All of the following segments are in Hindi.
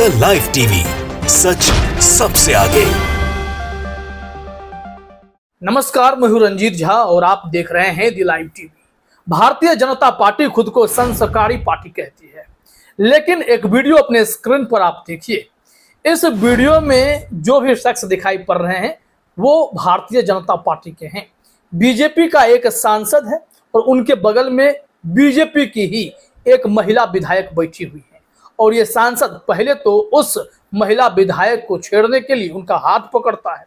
द लाइव टीवी, सच सबसे आगे। नमस्कार, मैं हूं रंजीत झा और आप देख रहे हैं the live TV. Bharatiya Janata party खुद को संस्कारी पार्टी कहती है, लेकिन एक वीडियो अपने स्क्रीन पर आप देखिए। इस वीडियो में जो भी शख्स दिखाई पड़ रहे हैं वो भारतीय जनता पार्टी के हैं। बीजेपी का एक सांसद है और उनके बगल में बीजेपी की ही एक महिला विधायक बैठी हुई है और ये सांसद पहले तो उस महिला विधायक को छेड़ने के लिए उनका हाथ पकड़ता है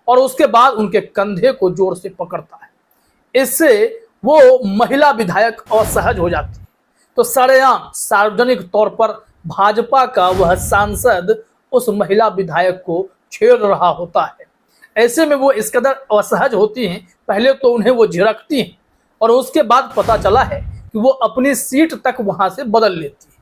और उसके बाद उनके कंधे को जोर से पकड़ता है। इससे वो महिला विधायक असहज हो जाती है। तो सरेआम सार्वजनिक तौर पर भाजपा का वह सांसद उस महिला विधायक को छेड़ रहा होता है। ऐसे में वो इस कदर असहज होती हैं, पहले तो उन्हें वो झिड़कती हैं और उसके बाद पता चला है कि वो अपनी सीट तक वहां से बदल लेती है।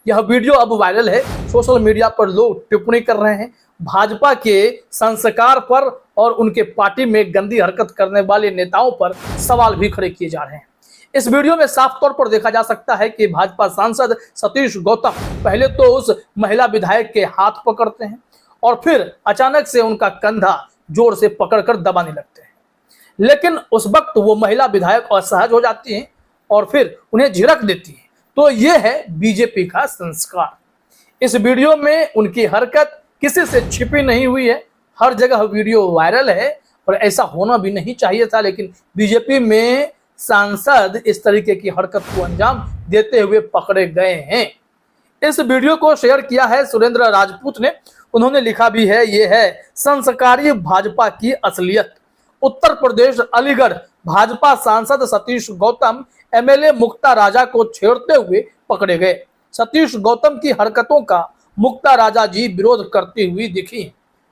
यह वीडियो अब वायरल है, सोशल मीडिया पर लोग टिप्पणी कर रहे हैं भाजपा के संस्कार पर और उनके पार्टी में गंदी हरकत करने वाले नेताओं पर सवाल भी खड़े किए जा रहे हैं। इस वीडियो में साफ तौर पर देखा जा सकता है कि भाजपा सांसद सतीश गौतम पहले तो उस महिला विधायक के हाथ पकड़ते हैं और फिर अचानक से उनका कंधा जोर से पकड़कर दबाने लगते हैं, लेकिन उस वक्त वो महिला विधायक असहज हो जाती हैं और फिर उन्हें झिड़क देती है। तो ये है बीजेपी का संस्कार। इस वीडियो में उनकी हरकत किसी से छिपी नहीं हुई है, हर जगह वीडियो वायरल है और ऐसा होना भी नहीं चाहिए था, लेकिन बीजेपी में सांसद इस तरीके की हरकत को अंजाम देते हुए पकड़े गए हैं। इस वीडियो को शेयर किया है सुरेंद्र राजपूत ने। उन्होंने लिखा भी है, ये है संस्कारी भाजपा की असलियत। उत्तर प्रदेश अलीगढ़ भाजपा सांसद सतीश गौतम एमएलए मुक्ता राजा को छेड़ते हुए पकड़े गए। सतीश गौतम की हरकतों का मुक्ता राजा जी विरोध करती हुई दिखी।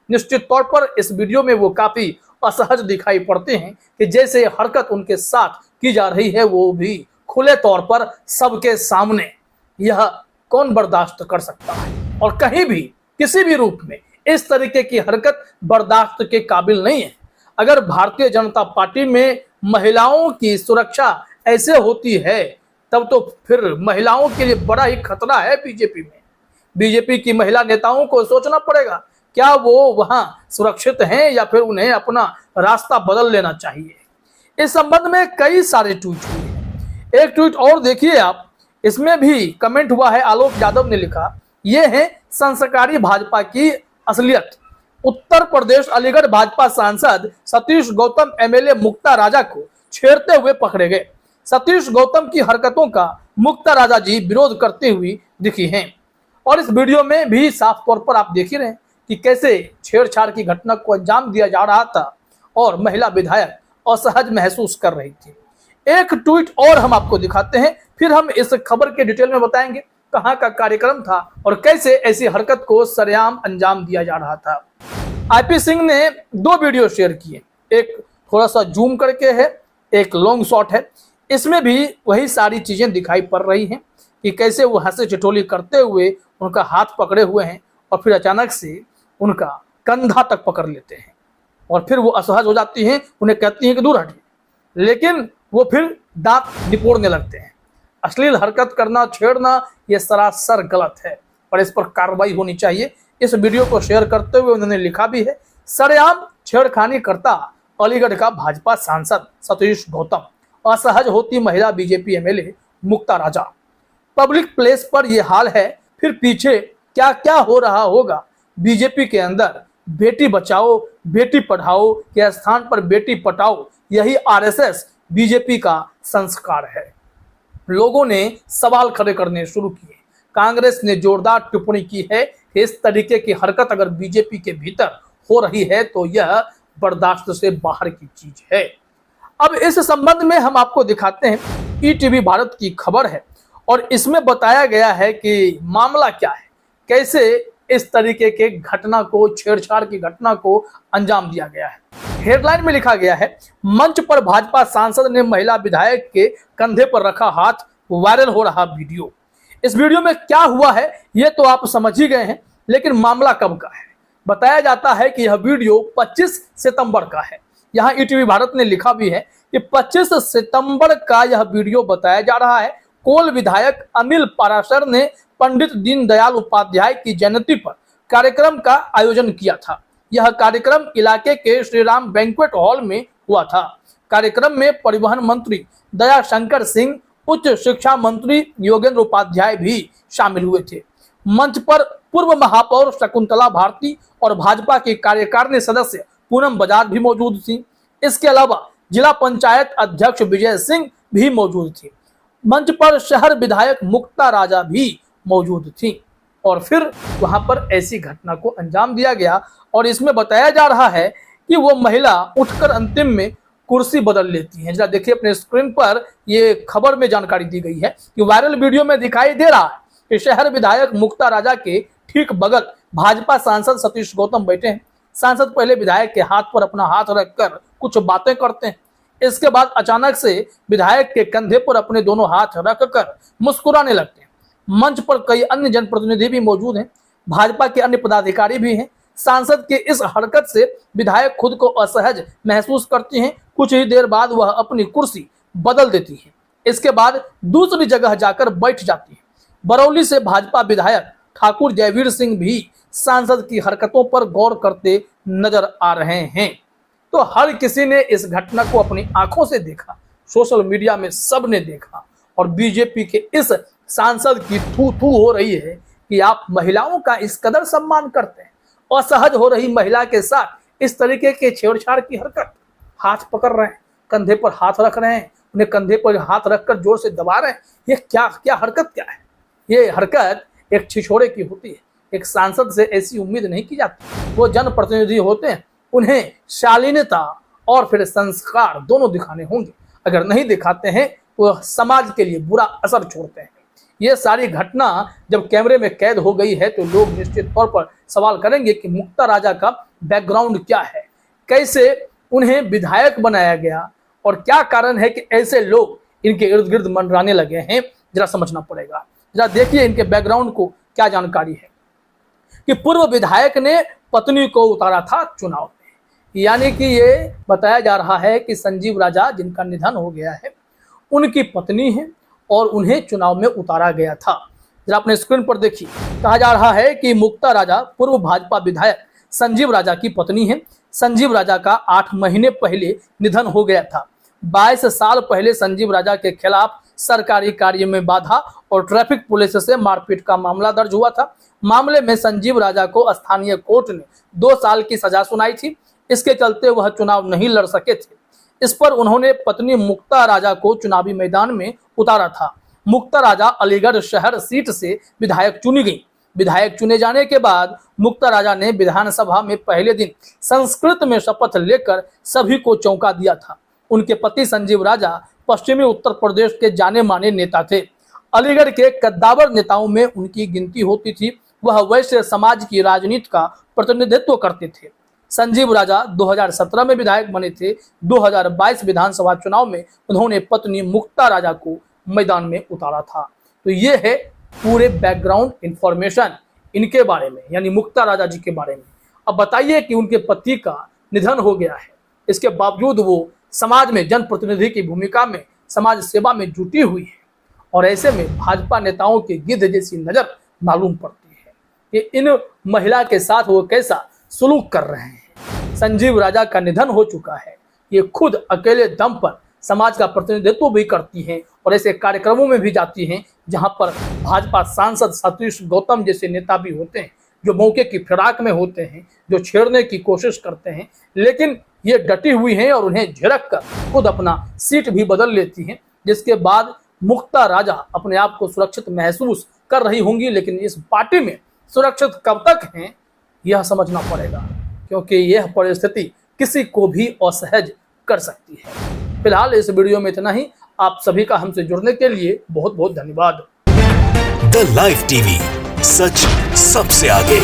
निश्चित तौर पर इस वीडियो में वो काफी असहज दिखाई पड़ते हैं कि जैसे हरकत उनके साथ की जा रही है वो भी खुले तौर पर सबके सामने। यह कौन बर्दाश्त कर सकता है और कहीं भी किसी भी रूप में इस तरीके की हरकत बर्दाश्त के काबिल नहीं है। अगर भारतीय जनता पार्टी में महिलाओं की सुरक्षा ऐसे होती है तब तो फिर महिलाओं के लिए बड़ा ही खतरा है बीजेपी में। बीजेपी की महिला नेताओं को सोचना पड़ेगा, क्या वो वहां सुरक्षित हैं या फिर उन्हें अपना रास्ता बदल लेना चाहिए। इस संबंध में कई सारे ट्वीट हुए हैं। एक ट्वीट और देखिए आप, इसमें भी कमेंट हुआ है। आलोक यादव ने लिखा, ये है संस्कारी भाजपा की असलियत। उत्तर प्रदेश अलीगढ़ भाजपा सांसद सतीश गौतम एमएलए मुक्ता राजा को छेड़ते हुए पकड़े गए। सतीश गौतम की हरकतों का मुक्ता राजा जी विरोध करते हुए दिखी हैं और इस वीडियो में भी साफ तौर पर आप देख ही रहे हैं कि कैसे छेड़छाड़ की घटना को अंजाम दिया जा रहा था और महिला विधायक असहज महसूस कर रही थी। एक ट्वीट और हम आपको दिखाते हैं, फिर हम इस खबर के डिटेल में बताएंगे कहां का कार्यक्रम था और कैसे ऐसी हरकत को सरेआम अंजाम दिया जा रहा था। आईपी सिंह ने दो वीडियो शेयर किए, एक थोड़ा सा जूम करके है, एक लॉन्ग शॉट है। इसमें भी वही सारी चीजें दिखाई पड़ रही हैं कि कैसे वो हंसी ठिठोली करते हुए उनका हाथ पकड़े हुए हैं और फिर अचानक से उनका कंधा तक पकड़ लेते हैं और फिर वो असहज हो जाती हैं, उन्हें कहती हैं कि दूर हटिए, लेकिन वो फिर दांत निपोड़ने लगते हैं। अश्लील हरकत करना, छेड़ना, ये सरासर गलत है और इस पर कार्रवाई होनी चाहिए। इस वीडियो को शेयर करते हुए उन्होंने लिखा भी है, सरेआम छेड़खानी करता अलीगढ़ का भाजपा सांसद सतीश गौतम, असहज होती महिला बीजेपी एमएलए मुक्ता राजा। पब्लिक प्लेस पर यह हाल है, फिर पीछे क्या क्या हो रहा होगा। बीजेपी के अंदर बेटी बचाओ बेटी पढ़ाओ के स्थान पर बेटी पटाओ, यही आरएसएस बीजेपी का संस्कार है। लोगों ने सवाल खड़े करने शुरू किए। कांग्रेस ने जोरदार टिप्पणी की है कि इस तरीके की हरकत अगर बीजेपी के भीतर हो रही है तो यह बर्दाश्त से बाहर की चीज है। अब इस संबंध में हम आपको दिखाते हैं, ईटीवी भारत की खबर है और इसमें बताया गया है कि मामला क्या है, कैसे इस तरीके के घटना को, छेड़छाड़ की घटना को अंजाम दिया गया है। हेडलाइन में लिखा गया है, मंच पर भाजपा सांसद ने महिला विधायक के कंधे पर रखा हाथ, वायरल हो रहा वीडियो। इस वीडियो में क्या हुआ है ये तो आप समझ ही गए हैं, लेकिन मामला कब का है। बताया जाता है कि यह वीडियो 25 सितंबर का है। यहाँ ईटीवी भारत ने लिखा भी है कि 25 सितंबर का यह वीडियो बताया जा रहा है। कोल विधायक अनिल पाराशर ने पंडित दीनदयाल उपाध्याय की जयंती पर कार्यक्रम का आयोजन किया था। यह कार्यक्रम इलाके के श्री राम बैंक्वेट हॉल में हुआ था। कार्यक्रम में परिवहन मंत्री दयाशंकर सिंह, उच्च शिक्षा मंत्री योगेंद्र उपाध्याय भी शामिल हुए थे। मंच पर पूर्व महापौर शकुंतला भारती और भाजपा की कार्यकारिणी सदस्य पूनम बजाज भी मौजूद थी। इसके अलावा जिला पंचायत अध्यक्ष विजय सिंह भी मौजूद थी। मंच पर शहर विधायक मुक्ता राजा भी मौजूद थी और फिर वहां पर ऐसी घटना को अंजाम दिया गया और इसमें बताया जा रहा है कि वो महिला उठकर अंतिम में कुर्सी बदल लेती है। जरा देखिए अपने स्क्रीन पर, ये खबर में जानकारी दी गई है कि वायरल वीडियो में दिखाई दे रहा है कि शहर विधायक मुक्ता राजा के ठीक बगल भाजपा सांसद सतीश गौतम बैठे हैं। सांसद पहले विधायक के हाथ पर अपना हाथ रखकर कुछ बातें करते हैं। इसके बाद अचानक से विधायक के कंधे पर अपने दोनों हाथ रखकर मुस्कुराने लगते हैं। मंच पर कई अन्य जनप्रतिनिधि भी मौजूद हैं, भाजपा के अन्य पदाधिकारी भी हैं। सांसद के इस हरकत से विधायक खुद को असहज महसूस करती हैं। कुछ ही देर बाद वह अपनी कुर्सी बदल देती है। इसके बाद दूसरी जगह जाकर बैठ जाती है। बरौली से भाजपा विधायक ठाकुर जयवीर सिंह भी सांसद की हरकतों पर गौर करते नजर आ रहे हैं। तो हर किसी ने इस घटना को अपनी आंखों से देखा, सोशल मीडिया में सबने देखा और बीजेपी के इस सांसद की थू थू हो रही है कि आप महिलाओं का इस कदर सम्मान करते हैं। असहज हो रही महिला के साथ इस तरीके के छेड़छाड़ की हरकत, हाथ पकड़ रहे हैं, कंधे पर हाथ रख रहे हैं, उन्हें कंधे पर हाथ रखकर जोर से दबा रहे हैं। ये क्या हरकत क्या है? ये हरकत एक छिछोरे की होती है। एक सांसद से ऐसी उम्मीद नहीं की जाती। वो जनप्रतिनिधि होते हैं, उन्हें शालीनता और फिर संस्कार दोनों दिखाने होंगे। अगर नहीं दिखाते हैं तो समाज के लिए बुरा असर छोड़ते हैं। ये सारी घटना जब कैमरे में कैद हो गई है तो लोग निश्चित तौर पर सवाल करेंगे कि मुक्ता राजा का बैकग्राउंड क्या है, कैसे उन्हें विधायक बनाया गया और क्या कारण है कि ऐसे लोग इनके इर्द गिर्द मंडराने लगे हैं। जरा समझना पड़ेगा। जरा देखिए इनके बैकग्राउंड को क्या जानकारी है कि पूर्व विधायक ने पत्नी को उतारा था चुनाव में। यानी कि ये बताया जा रहा है कि संजीव राजा, जिनका निधन हो गया है, उनकी पत्नी है और उन्हें चुनाव में उतारा गया था। जरा अपने स्क्रीन पर देखिए, कहा जा रहा है कि मुक्ता राजा पूर्व भाजपा विधायक संजीव राजा की पत्नी है। संजीव राजा का 8 महीने पहले निधन हो गया था। 22 साल पहले संजीव राजा के खिलाफ सरकारी कार्य में बाधा और ट्रैफिक पुलिस से मारपीट का मामला दर्ज हुआ था। मामले में संजीव राजा को स्थानीय कोर्ट ने 2 साल की सजा सुनाई थी। इसके चलते वह चुनाव नहीं लड़ सके थे। इस पर उन्होंने पत्नी मुक्ता राजा को चुनावी मैदान में उतारा था। मुक्ता राजा अलीगढ़ शहर सीट से विधायक चुनी गई। विधायक चुने जाने के बाद मुक्ता राजा ने विधानसभा में पहले दिन संस्कृत में शपथ लेकर सभी को चौंका दिया था। उनके पति संजीव राजा पश्चिमी उत्तर प्रदेश के जाने माने नेता थे। अलीगढ़ के कद्दावर नेताओं में उनकी गिनती होती थी। वह वैश्य समाज की राजनीति का प्रतिनिधित्व करते थे। संजीव राजा 2017 में विधायक बने थे। 2022 विधानसभा चुनाव में उन्होंने पत्नी मुक्ता राजा को मैदान में उतारा था। तो ये है पूरे बैकग्राउंड इंफॉर्मेशन इनके बारे में, यानी मुक्ता राजा जी के बारे में। अब बताइए कि उनके पति का निधन हो गया है, इसके बावजूद वो समाज में जनप्रतिनिधि की भूमिका में, समाज सेवा में जुटी हुई है और ऐसे में भाजपा नेताओं की गिद्ध जैसी नजर मालूम पड़ती है कि इन महिला के साथ वो कैसा सुलूक कर रहे हैं। संजीव राजा का निधन हो चुका है, ये खुद अकेले दम पर समाज का प्रतिनिधित्व भी करती हैं और ऐसे कार्यक्रमों में भी जाती हैं जहां पर भाजपा सांसद सतीश गौतम जैसे नेता भी होते हैं, जो मौके की फिराक में होते हैं, जो छेड़ने की कोशिश करते हैं, लेकिन ये डटी हुई हैं और उन्हें झिड़क कर खुद अपना सीट भी बदल लेती हैं। जिसके बाद मुक्ता राजा अपने आप को सुरक्षित महसूस कर रही होंगी, लेकिन इस पार्टी में सुरक्षित कब तक हैं यह समझना पड़ेगा, क्योंकि यह परिस्थिति किसी को भी असहज कर सकती है। फिलहाल इस वीडियो में इतना ही। आप सभी का हमसे जुड़ने के लिए बहुत बहुत धन्यवाद। द लाइव टीवी, सच सबसे आगे।